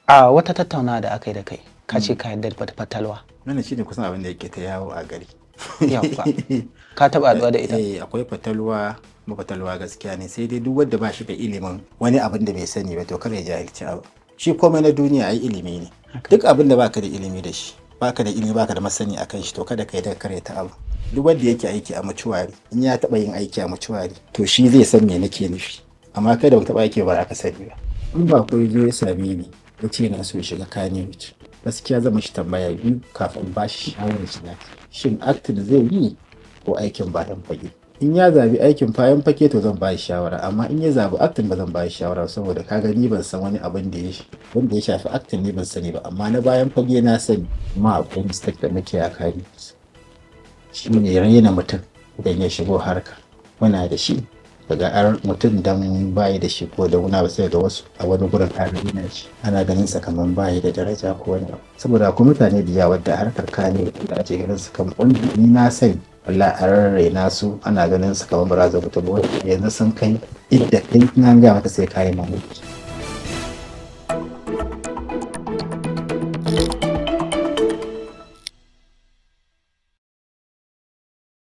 A wata tattaunawa da aka yi da kai ka ce ka yarda da fatalwa. Wannan shine kusan abin da yake ta yawo a gari. Yawwa. Ka taɓa haɗuwa da ita? Akwai fatalwa, fatalwa gaskiya ne, sai dai duk wanda ba shi da ilimin wani abin da bai sani ba to kada ya jahilci abu. Shi komai na duniya ai ilimi ne. Duk abin da baka da ilimi da shi, baka da ilimi baka da masani akan shi to kada ka yi da ta abu. Duk wanda yake aiki a mutuwari, in ya taɓa yin aiki a mutuwari to shi zai san me nake nufi. Amma kada mu taɓa aiki ba aka sani ba. In ba ko zo ya same ni ya ce na so shiga Kannywood, gaskiya zan mishi tambaya biyu kafin ba shi shawarar shiga. Shin acting zai yi ko aikin bayan fage? In ya zabi aikin bayan fage to zan ba shi shawara, amma in ya zabi acting ba zan ba shi shawara saboda kaga ni ban san wani abin da ya shafi acting ni ban sani ba, amma na bayan fage na sani. Amma akwai mistake da muke a Kannywood. Shi ne raina mutum idan ya shigo harka. Muna da shi daga mutum dan bayi da shi ko da wuna ba sai ga wasu a wani gurin na shi ana ganin sa kaman bayi da daraja ko wani abu, saboda akwai mutane da yawa da harkar kane da ake ganin su kaman wanda ni na sani wallahi a rarraina su ana ganin su kaman barazan mutum wanda yanzu sun kai idda kai nan ga mata sai kai mamaki.